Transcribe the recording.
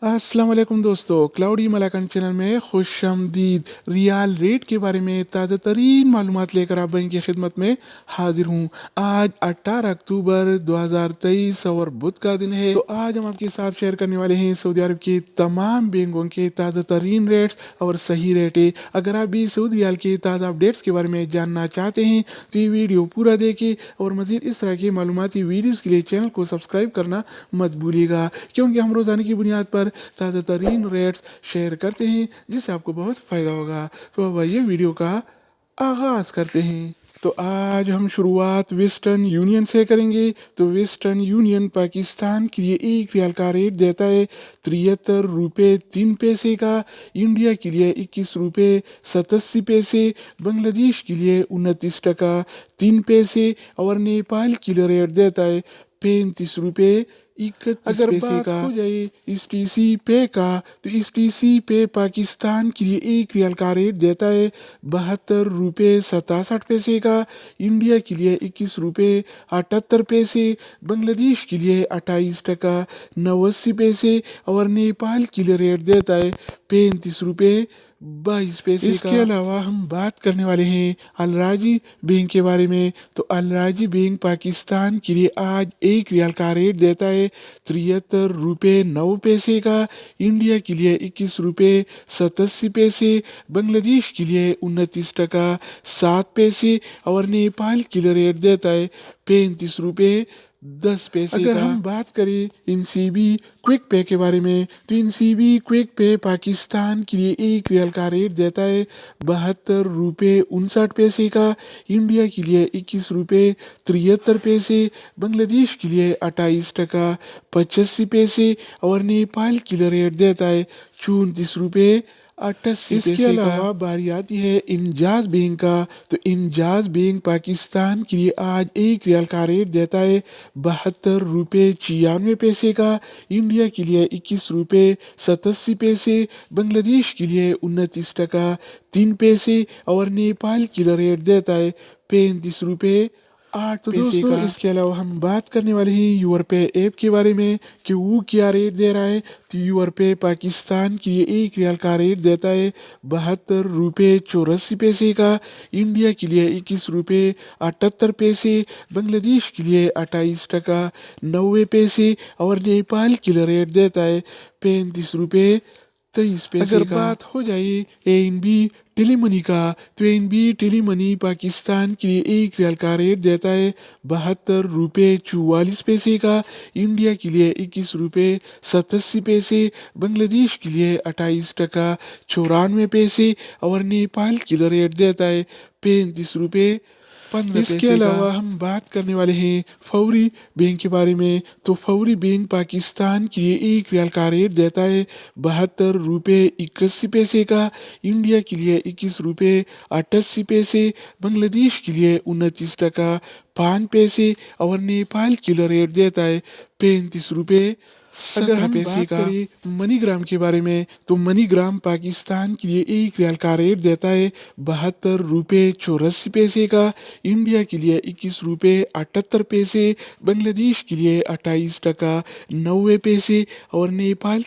अस्सलाम वालेकुम दोस्तों, क्लाउडी मलाकन चैनल में खुश आमदीद। रियाल रेट के बारे में ताज़ा तरीन मालूमात लेकर आप भाई की खिदमत में हाजिर हूँ। आज 18 अक्टूबर 2023 और बुध का दिन है। तो आज हम आपके साथ शेयर करने वाले हैं सऊदी अरब के तमाम बैंकों के ताज़ा तरीन रेट्स और सही रेटें। अगर आप भी सऊदी रियाल के ताज़ा अपडेट्स के बारे में जानना चाहते हैं तो ये वीडियो पूरा देखें और मज़ीद इस तरह की मालूमाती वीडियोज़ के लिए चैनल को सब्सक्राइब करना मत भूलिएगा, क्योंकि हम रोज़ाना की बुनियाद पर ताज़ा तरीन रेट्स शेयर करते हैं जिससे आपको बहुत फ़ायदा होगा। तो अब आइए वीडियो का आगाज़ करते हैं। तो आज हम शुरुआत वेस्टर्न यूनियन से करेंगे। तो वेस्टर्न यूनियन पाकिस्तान के लिए एक रियाल का रेट देता है 73 रुपये 3 पैसे का, इंडिया के लिए 21 रुपये 87 पैसे, बांग्लादेश के लिए 29 टका 3 पैसे और नेपाल के लिए रेट देता है 35 रुपये 31 अगर पैसे बात का। हो जाए इस टीसी पे का, तो इस टीसी पे पाकिस्तान के लिए एक रियाल का रेट देता है 72 रुपये 67 पैसे का, इंडिया के लिए 21 रुपये 78 पैसे, बांग्लादेश के लिए 28 टका 89 पैसे और नेपाल के लिए रेट देता है 35 रुपये 22 पैसे का। इसके अलावा हम बात करने वाले हैं अल राजी बैंक के बारे में। तो अल राजी बैंक पाकिस्तान के लिए आज एक रियाल का रेट देता है 73 रुपये 9 पैसे का, इंडिया के लिए 21 रुपये 87 पैसे, बांग्लादेश के लिए 29 टका 7 पैसे और नेपाल के लिए रेट देता है 35 रुपये 10 पैसे अगर का। हम बात करें इनसीबी क्विक पे के बारे में, तो इनसीबी क्विक पे पाकिस्तान के लिए एक रियाल का रेट देता है 72 रुपये 59 पैसे का, इंडिया के लिए 21 रुपये 73 पैसे, बांग्लादेश के लिए 28 टका 85 पैसे और नेपाल के लिए रेट देता है 34 रुपये 88 पैसे। इसके अलावा बारी आती है इंजाज बैंक का। तो इंजाज बैंक पाकिस्तान के लिए आज एक रियाल का रेट देता है 72 रुपये 96 पैसे का, इंडिया के लिए 21 रुपये 87 पैसे, बांग्लादेश के लिए 29 टका 3 पैसे और नेपाल के लिए रेट देता है 35 रुपये 8 पैसे का। इसके अलावा हम बात करने वाले हैं यूर पे ऐप के बारे में कि वो क्या रेट दे रहा है। तो यूर पे पाकिस्तान के लिए एक रियाल का रेट देता है 72 रुपये 84 पैसे का, इंडिया के लिए 21 रुपये 78 पैसे, बांग्लादेश के लिए 28 टका 90 पैसे और नेपाल के लिए रेट देता है 35 रुपये 23 पैसे अगर का। बात हो जाए एएनबी टेलीमनी का, तो एएनबी टेलीमनी पाकिस्तान के लिए एक रियाल का रेट देता है 72 रुपये 44 पैसे का, इंडिया के लिए 21 रुपये 87 पैसे, बांग्लादेश के लिए 28 टका 94 पैसे और नेपाल के लिए रेट देता है 35 रुपये 15 पैसे। इसके अलावा हम बात करने वाले हैं फौरी बैंक के बारे में। तो फौरी बैंक पाकिस्तान के लिए एक रियाल का रेट देता है 72 रुपये 81 पैसे का, इंडिया के लिए 21 रुपये 88 पैसे, बांग्लादेश के लिए 29 टका 5 पैसे और नेपाल के लिए रेट देता है 35 रुपये 17 पैसे का। मनीग्राम के बारे में, तो मनीग्राम पाकिस्तान के लिए एक रियाल का रेट देता है 72 रुपये 84 पैसे का, इंडिया के लिए 21 रुपये 78 पैसे, बांग्लादेश के लिए 28 टका 90 पैसे और नेपाल